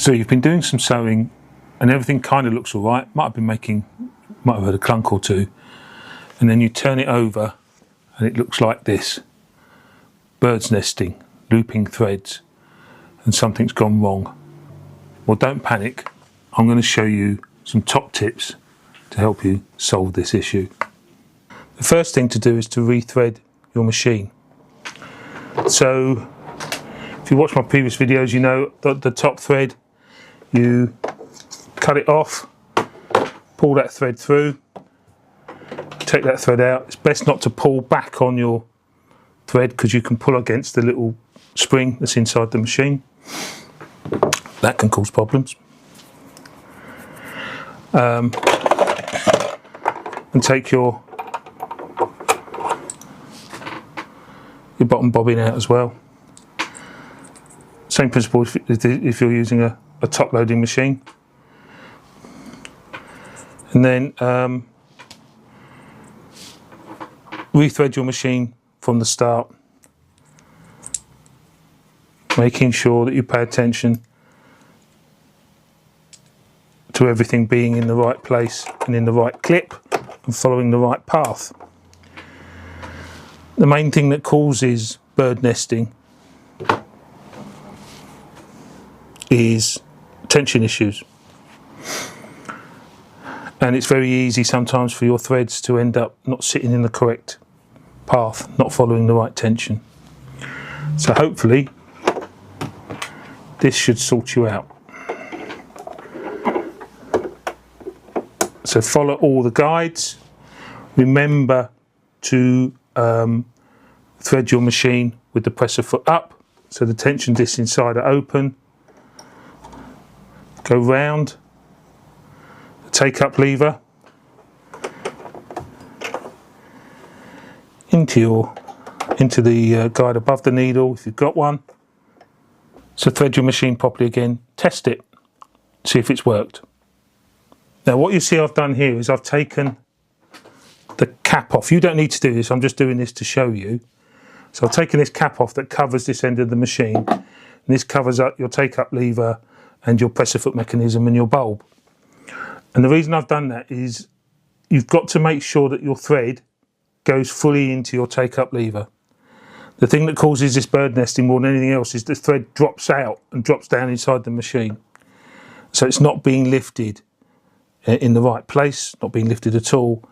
So you've been doing some sewing and everything kind of looks all right. Might have heard a clunk or two. And then you turn it over and it looks like this. Birds nesting, looping threads, and something's gone wrong. Well, don't panic. I'm going to show you some top tips to help you solve this issue. The first thing to do is to rethread your machine. So if you watch my previous videos, you know that the top thread, you cut it off, pull that thread through, take that thread out. It's best not to pull back on your thread because you can pull against the little spring that's inside the machine. That can cause problems. And take your bottom bobbin out as well. Same principle if you're using a top loading machine. And then rethread your machine from the start, making sure that you pay attention to everything being in the right place and in the right clip and following the right path. The main thing that causes bird nesting is tension issues. And it's very easy sometimes for your threads to end up not sitting in the correct path, not following the right tension. So hopefully this should sort you out. So follow all the guides. Remember to thread your machine with the presser foot up so the tension discs inside are open. Go round the take-up lever into the guide above the needle if you've got one. So thread your machine properly again, test it, see if it's worked. Now what you see I've done here is I've taken the cap off. You don't need to do this, I'm just doing this to show you. So I've taken this cap off that covers this end of the machine, and this covers up your take-up lever and your presser foot mechanism and your bulb. And the reason I've done that is you've got to make sure that your thread goes fully into your take-up lever. The thing that causes this bird nesting more than anything else is the thread drops out and drops down inside the machine. So it's not being lifted in the right place, not being lifted at all.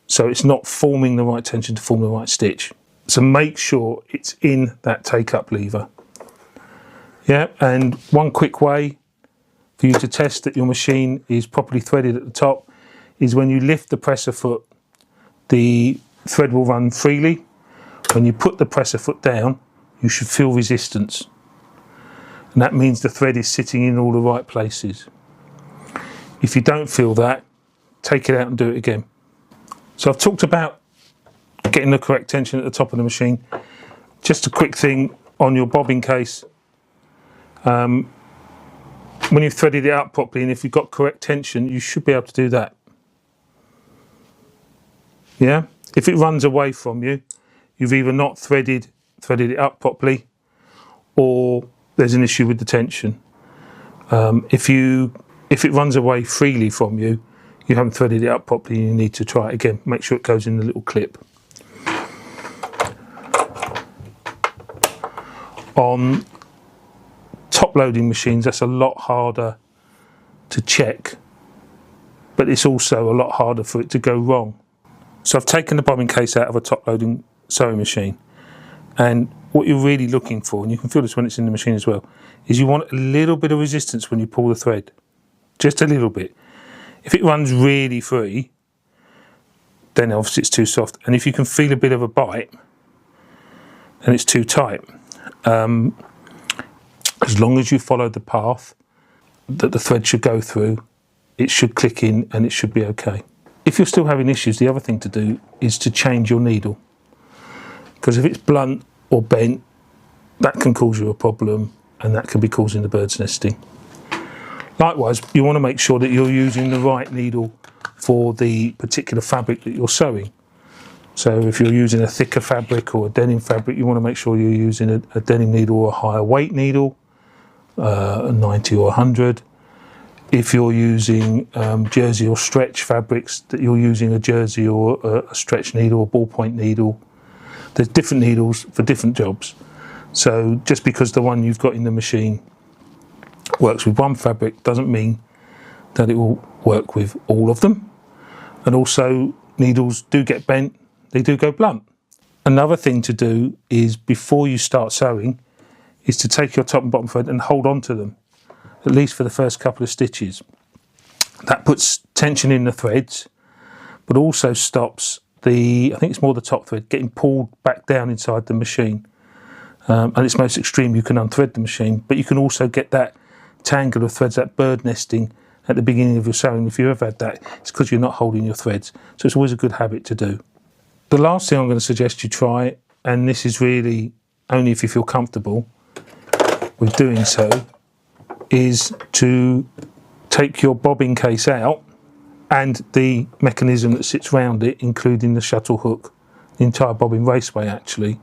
So it's not forming the right tension to form the right stitch. So make sure it's in that take-up lever. Yeah, and one quick way for you to test that your machine is properly threaded at the top is when you lift the presser foot, the thread will run freely. When you put the presser foot down, you should feel resistance. And that means the thread is sitting in all the right places. If you don't feel that, take it out and do it again. So I've talked about getting the correct tension at the top of the machine. Just a quick thing on your bobbin case. When you've threaded it up properly and if you've got correct tension, you should be able to do that. Yeah? If it runs away from you, you've either not threaded it up properly, or there's an issue with the tension. If it runs away freely from you, you haven't threaded it up properly, you need to try it again. Make sure it goes in the little clip. On top loading machines, that's a lot harder to check, but it's also a lot harder for it to go wrong. So I've taken the bobbin case out of a top loading sewing machine, and what you're really looking for, and you can feel this when it's in the machine as well, is you want a little bit of resistance when you pull the thread, just a little bit. If it runs really free, then obviously it's too soft, and if you can feel a bit of a bite, then it's too tight. As long as you follow the path that the thread should go through, it should click in and it should be okay. If you're still having issues, the other thing to do is to change your needle, because if it's blunt or bent, that can cause you a problem and that can be causing the bird's nesting. Likewise, you want to make sure that you're using the right needle for the particular fabric that you're sewing. So if you're using a thicker fabric or a denim fabric, you want to make sure you're using a denim needle or a higher weight needle. 90 or 100. If you're using jersey or stretch fabrics, that you're using a jersey or a stretch needle or ballpoint needle. There's different needles for different jobs. So just because the one you've got in the machine works with one fabric doesn't mean that it will work with all of them. And also, needles do get bent, they do go blunt. Another thing to do is, before you start sewing, is to take your top and bottom thread and hold on to them, at least for the first couple of stitches. That puts tension in the threads, but also stops I think it's more the top thread, getting pulled back down inside the machine. And it's most extreme, you can unthread the machine, but you can also get that tangle of threads, that bird nesting at the beginning of your sewing. If you ever had that, it's because you're not holding your threads. So it's always a good habit to do. The last thing I'm going to suggest you try, and this is really only if you feel comfortable with doing so, is to take your bobbin case out and the mechanism that sits around it, including the shuttle hook, the entire bobbin raceway actually,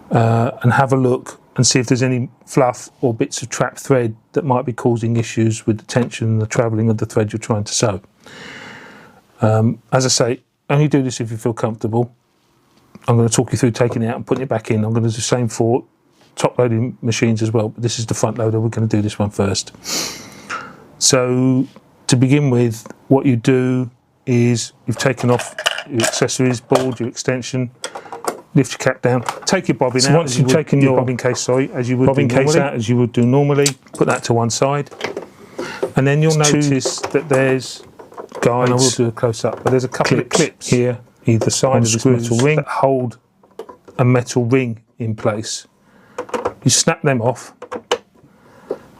and have a look and see if there's any fluff or bits of trapped thread that might be causing issues with the tension and the travelling of the thread you're trying to sew. As I say, only do this if you feel comfortable. I'm going to talk you through taking it out and putting it back in. I'm going to do the same for top loading machines as well, but this is the front loader. We're going to do this one first. So to begin with, what you do is you've taken off your accessories, board, your extension, lift your cap down, take your bobbin out. Once you've taken your bobbin case, as you would bobbin case out as you would do normally, put that to one side, and then you'll notice that there's guides. And I will do a close up, but there's a couple of clips here, either side of this metal ring, that hold a metal ring in place. You snap them off,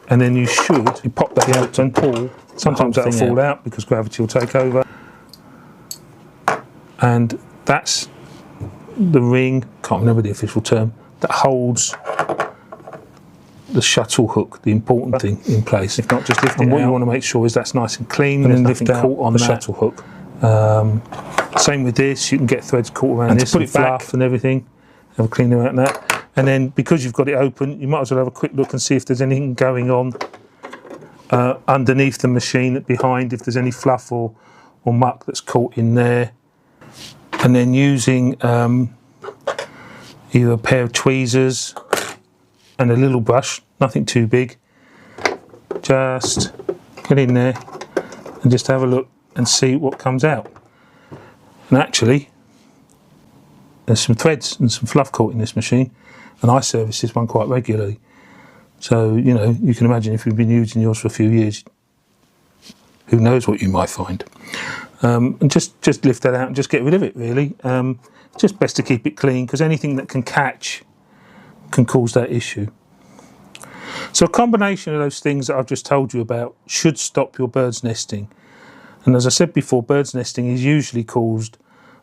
and then you pop that out and pull. Sometimes that'll fall out because gravity will take over, and that's the ring, can't remember the official term, that holds the shuttle hook, the important thing, in place. If not, just lift it out. And what you want to make sure is that's nice and clean, and then lift out caught on the shuttle hook. Same with this, you can get threads caught around this, to put it back and everything. Have a cleaner out that. And then, because you've got it open, you might as well have a quick look and see if there's anything going on underneath the machine, behind, if there's any fluff or muck that's caught in there. And then using either a pair of tweezers and a little brush, nothing too big, just get in there and just have a look and see what comes out. And actually, there's some threads and some fluff caught in this machine, and I service this one quite regularly. So, you know, you can imagine if you've been using yours for a few years, who knows what you might find. And just lift that out and just get rid of it, really. Just best to keep it clean, because anything that can catch can cause that issue. So a combination of those things that I've just told you about should stop your bird's nesting. And as I said before, bird's nesting is usually caused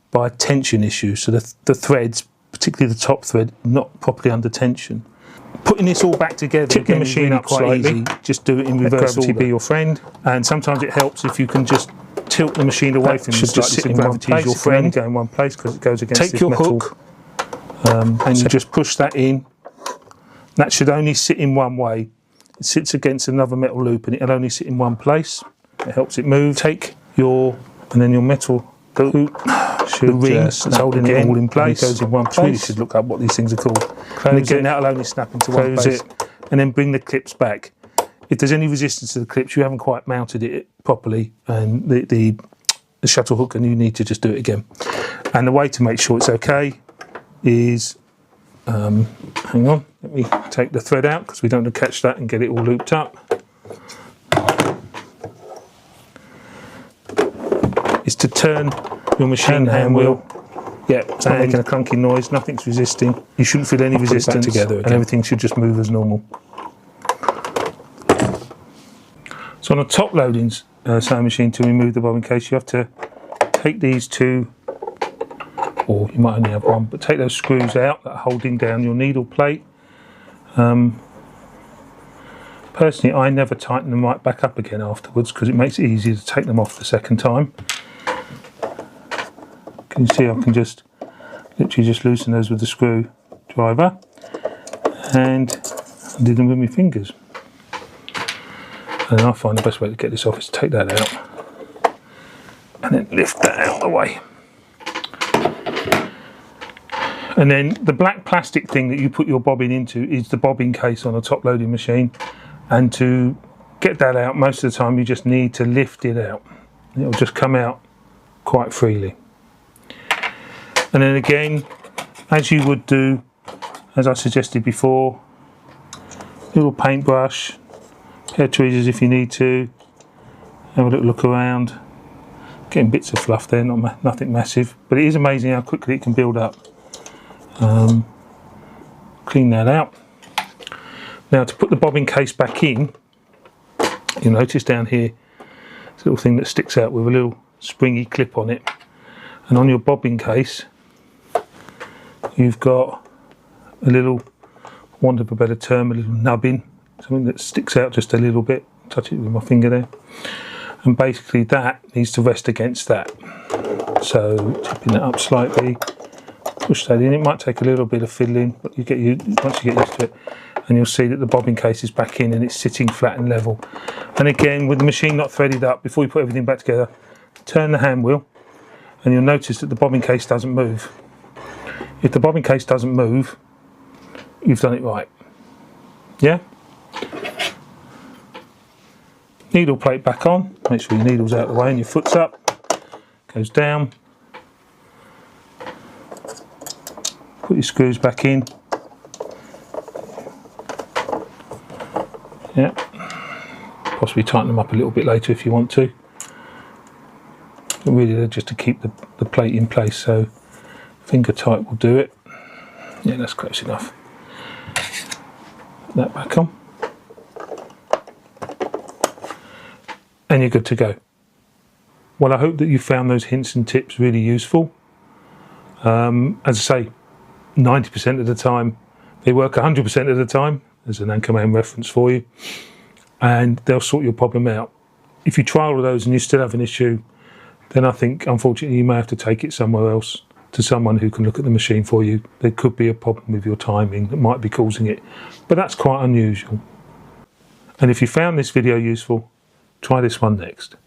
by tension issues. So the threads, particularly the top thread, not properly under tension. Putting this all back together, tip the machine up quite easy. Just do it in reverse. Gravity be your friend. And sometimes it helps if you can just tilt the machine away from you slightly, so gravity is your friend. Go in one place because it goes against this metal. Take your hook, and you just push that in. That should only sit in one way. It sits against another metal loop, and it'll only sit in one place. It helps it move. Take your metal hoop, the ring that's holding it all in place. It goes in one place. Really should look up what these things are called. And again, that'll only snap into one place. And then bring the clips back. If there's any resistance to the clips, you haven't quite mounted it properly, and the shuttle hook, and you need to just do it again. And the way to make sure it's okay is, hang on, let me take the thread out because we don't want to catch that and get it all looped up. Is to turn your machine hand wheel. Yeah, it's not making a clunky noise, nothing's resisting. You shouldn't feel any resistance together, and everything should just move as normal. So on a top loading sewing machine, to remove the bobbin case, you have to take these two, or you might only have one, but take those screws out that are holding down your needle plate. Personally, I never tighten them right back up again afterwards because it makes it easier to take them off the second time. Can you see I can just literally just loosen those with the screwdriver and undo them with my fingers. And I find the best way to get this off is to take that out and then lift that out of the way. And then the black plastic thing that you put your bobbin into is the bobbin case on a top loading machine. And to get that out, most of the time you just need to lift it out. It'll just come out quite freely. And then again, as you would do, as I suggested before, little paintbrush, pair of tweezers if you need to, have a little look around. Getting bits of fluff there, nothing massive, but it is amazing how quickly it can build up. Clean that out. Now to put the bobbin case back in, you'll notice down here, there's a little thing that sticks out with a little springy clip on it. And on your bobbin case, you've got a little, for want of a better term, a little nubbin, something that sticks out just a little bit. Touch it with my finger there. And basically that needs to rest against that. So tipping it up slightly, push that in. It might take a little bit of fiddling, but once you get used to it, and you'll see that the bobbin case is back in and it's sitting flat and level. And again, with the machine not threaded up, before you put everything back together, turn the hand wheel and you'll notice that the bobbin case doesn't move. If the bobbin case doesn't move, you've done it right. Yeah? Needle plate back on, make sure your needle's out of the way and your foot's up, goes down. Put your screws back in. Yeah, possibly tighten them up a little bit later if you want to. But really they're just to keep the plate in place, so finger tight will do it. Yeah, that's close enough. Put that back on. And you're good to go. Well, I hope that you found those hints and tips really useful. As I say, 90% of the time, they work 100% of the time. There's an Anchorman reference for you. And they'll sort your problem out. If you try all of those and you still have an issue, then I think, unfortunately, you may have to take it somewhere else to someone who can look at the machine for you. There could be a problem with your timing that might be causing it. But that's quite unusual. And if you found this video useful, try this one next.